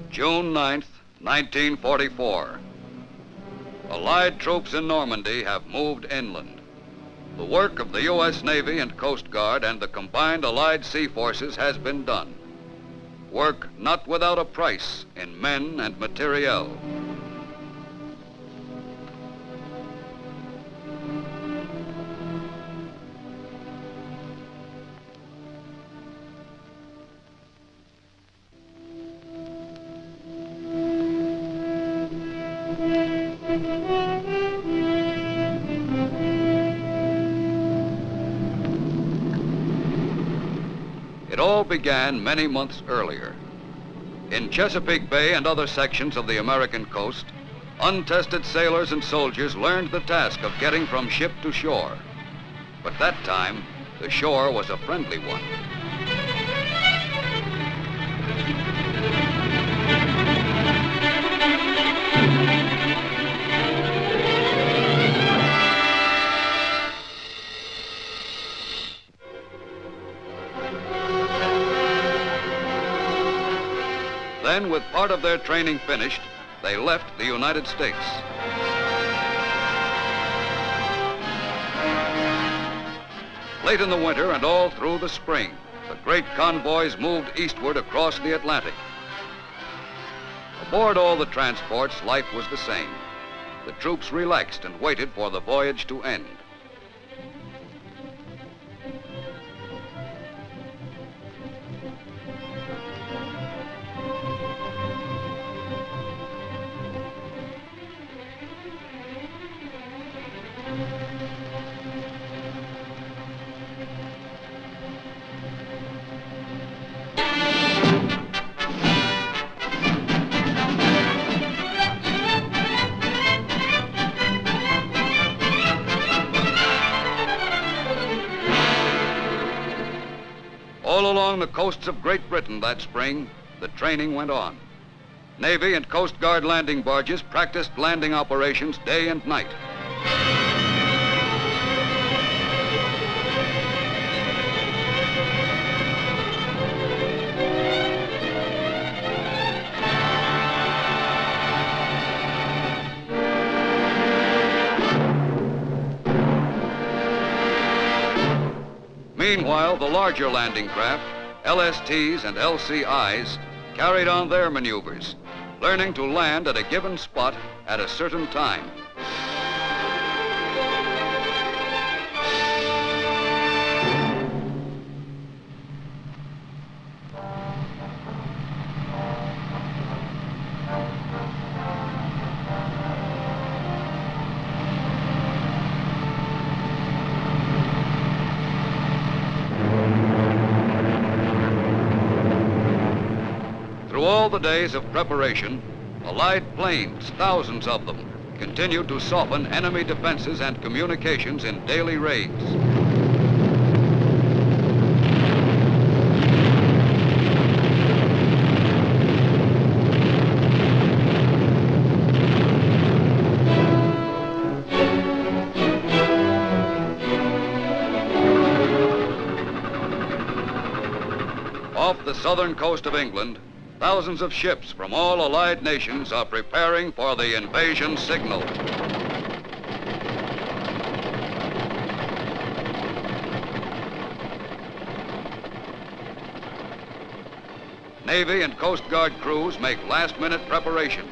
June 9th, 1944. Allied troops in Normandy have moved inland. The work of the U.S. Navy and Coast Guard and the combined Allied sea forces has been done. Work not without a price in men and materiel. It all began many months earlier. In Chesapeake Bay and other sections of the American coast, untested sailors and soldiers learned the task of getting from ship to shore. But that time, the shore was a friendly one. Then, with part of their training finished, they left the United States. Late in the winter and all through the spring, the great convoys moved eastward across the Atlantic. Aboard all the transports, life was the same. The troops relaxed and waited for the voyage to end. All along the coasts of Great Britain that spring, the training went on. Navy and Coast Guard landing barges practiced landing operations day and night. Meanwhile, the larger landing craft, LSTs and LCIs, carried on their maneuvers, learning to land at a given spot at a certain time. Through all the days of preparation, Allied planes, thousands of them, continued to soften enemy defenses and communications in daily raids. Off the southern coast of England, thousands of ships from all Allied nations are preparing for the invasion signal. Navy and Coast Guard crews make last-minute preparations.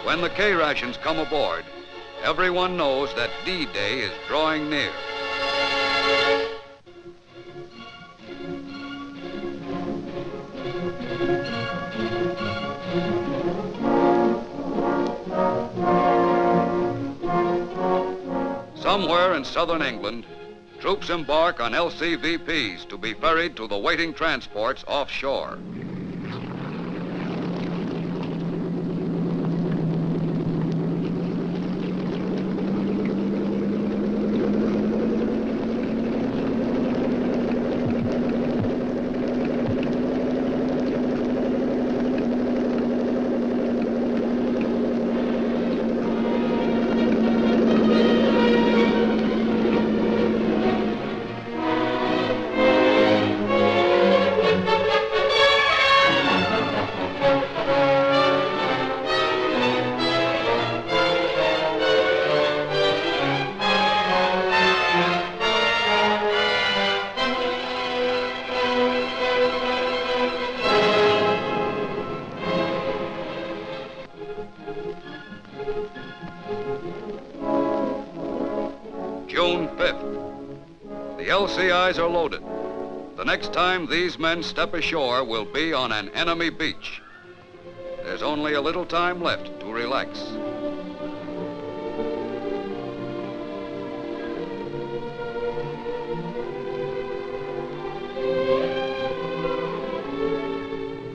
When the K-rations come aboard, everyone knows that D-Day is drawing near. Somewhere in southern England, troops embark on LCVPs to be ferried to the waiting transports offshore. LCIs are loaded. The next time these men step ashore will be on an enemy beach. There's only a little time left to relax.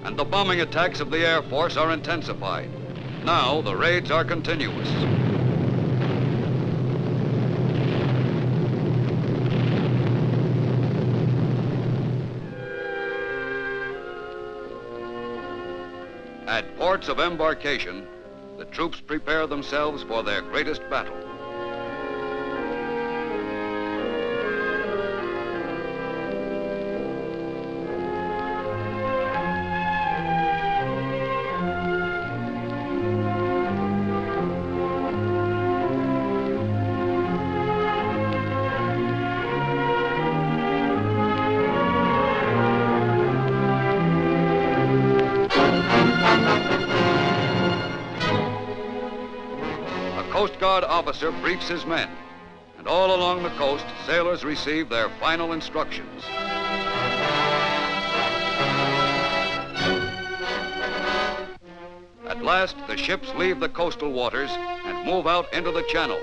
And the bombing attacks of the Air Force are intensified. Now the raids are continuous. At ports of embarkation, the troops prepare themselves for their greatest battle. Coast Guard officer briefs his men, and all along the coast, sailors receive their final instructions. At last, the ships leave the coastal waters and move out into the channel.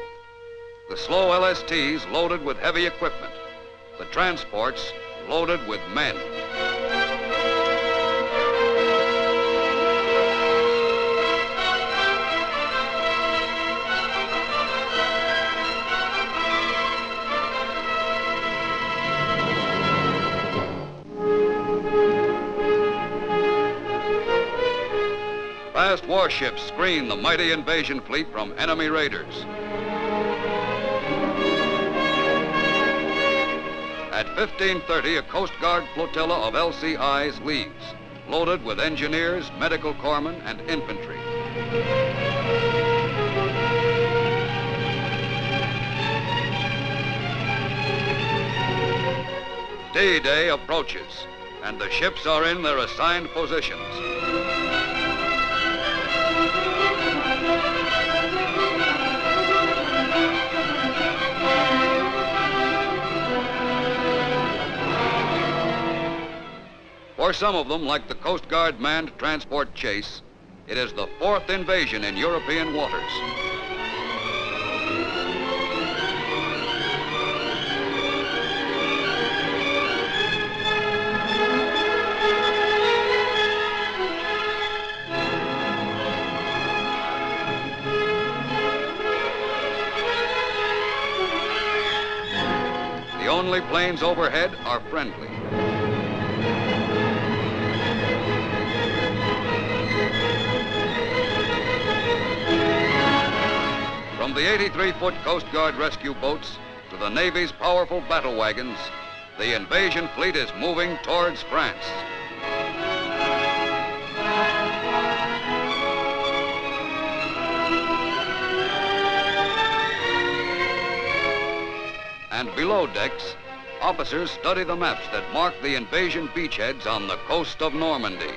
The slow LSTs loaded with heavy equipment, the transports loaded with men. Fast warships screen the mighty invasion fleet from enemy raiders. At 15:30, a Coast Guard flotilla of LCIs leaves, loaded with engineers, medical corpsmen, and infantry. D-Day approaches, and the ships are in their assigned positions. For some of them, like the Coast Guard manned transport chase, it is the fourth invasion in European waters. The only planes overhead are friendly. From the 83-foot Coast Guard rescue boats to the Navy's powerful battle wagons, the invasion fleet is moving towards France. And below decks, officers study the maps that mark the invasion beachheads on the coast of Normandy.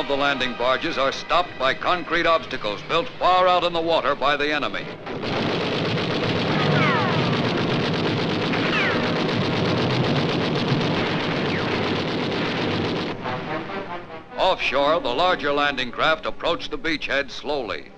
of the landing barges are stopped by concrete obstacles built far out in the water by the enemy. Offshore, the larger landing craft approach the beachhead slowly.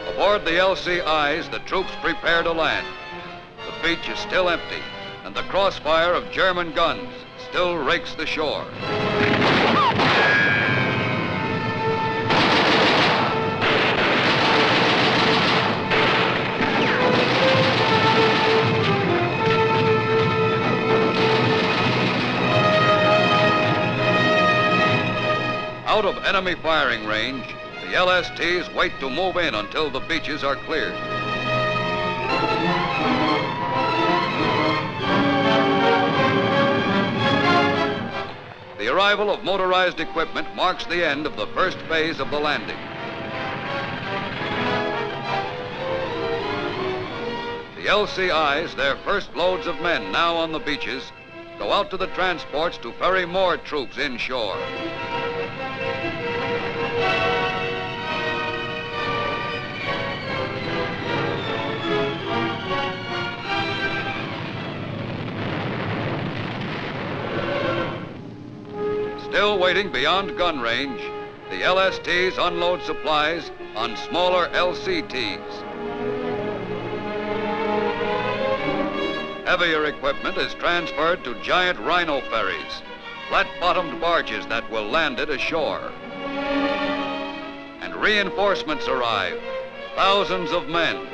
Aboard the LCIs, the troops prepare to land. The beach is still empty, and the crossfire of German guns still rakes the shore. Out of enemy firing range, the LSTs wait to move in until the beaches are cleared. The arrival of motorized equipment marks the end of the first phase of the landing. The LCIs, their first loads of men now on the beaches, go out to the transports to ferry more troops inshore. Still waiting beyond gun range, the LSTs unload supplies on smaller LCTs. Heavier equipment is transferred to giant rhino ferries, flat-bottomed barges that will land it ashore. And reinforcements arrive, thousands of men.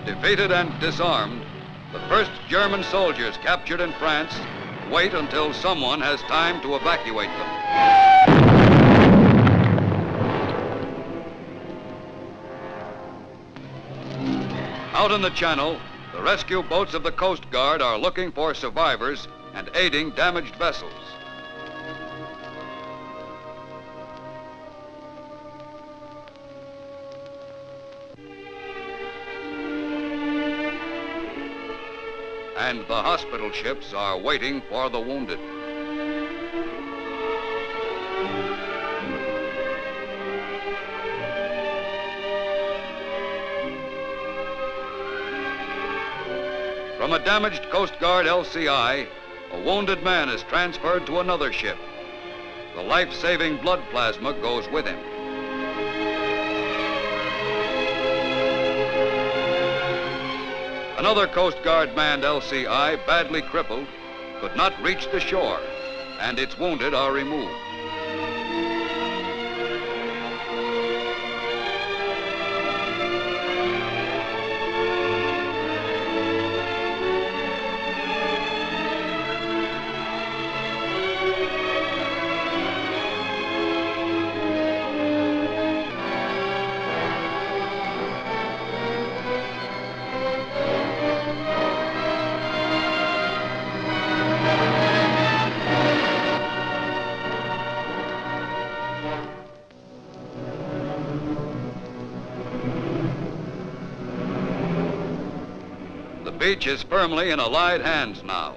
Defeated and disarmed, the first German soldiers captured in France wait until someone has time to evacuate them. Out in the channel, the rescue boats of the Coast Guard are looking for survivors and aiding damaged vessels. And the hospital ships are waiting for the wounded. From a damaged Coast Guard LCI, a wounded man is transferred to another ship. The life-saving blood plasma goes with him. Another Coast Guard manned LCI, badly crippled, could not reach the shore, and its wounded are removed. The beach is firmly in Allied hands now,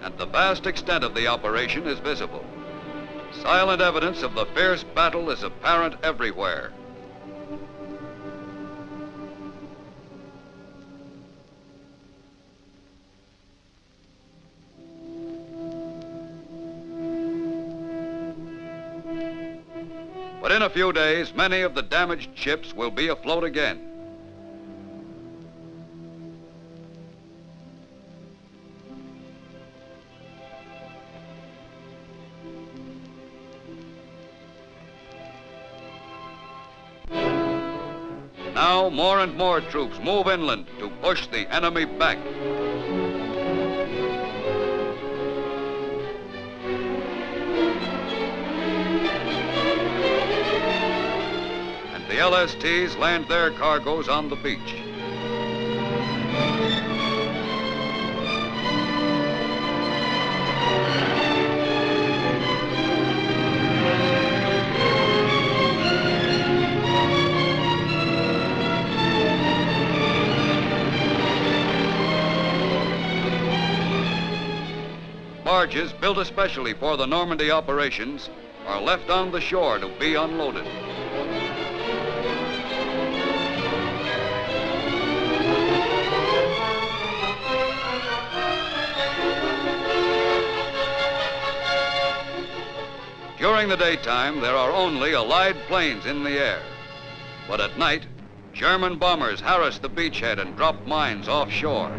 and the vast extent of the operation is visible. Silent evidence of the fierce battle is apparent everywhere. But in a few days, many of the damaged ships will be afloat again. Now, more and more troops move inland to push the enemy back. And the LSTs land their cargoes on the beach. Barges built especially for the Normandy operations are left on the shore to be unloaded. During the daytime, there are only Allied planes in the air. But at night, German bombers harass the beachhead and drop mines offshore.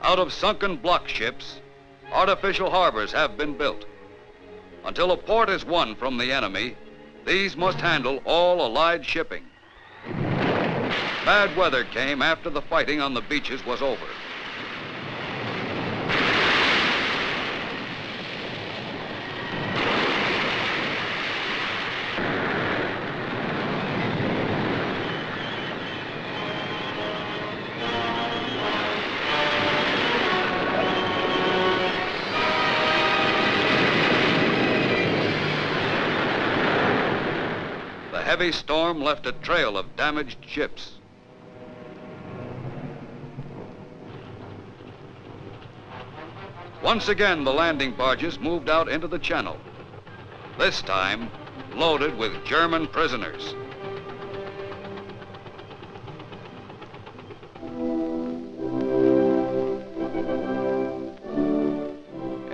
Out of sunken block ships, artificial harbors have been built. Until a port is won from the enemy, these must handle all Allied shipping. Bad weather came after the fighting on the beaches was over. The heavy storm left a trail of damaged ships. Once again, the landing barges moved out into the channel, this time loaded with German prisoners.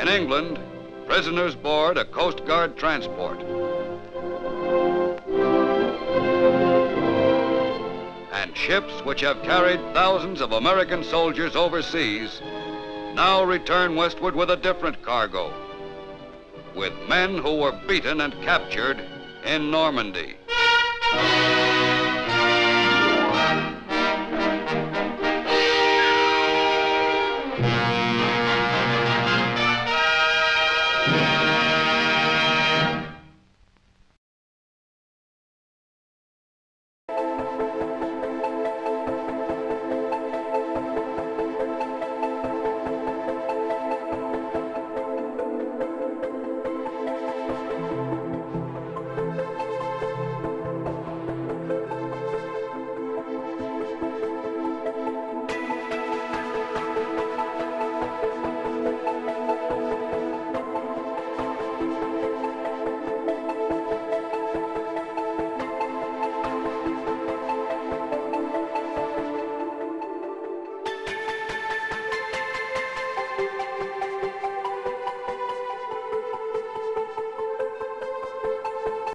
In England, prisoners board a Coast Guard transport. And ships which have carried thousands of American soldiers overseas now return westward with a different cargo, with men who were beaten and captured in Normandy.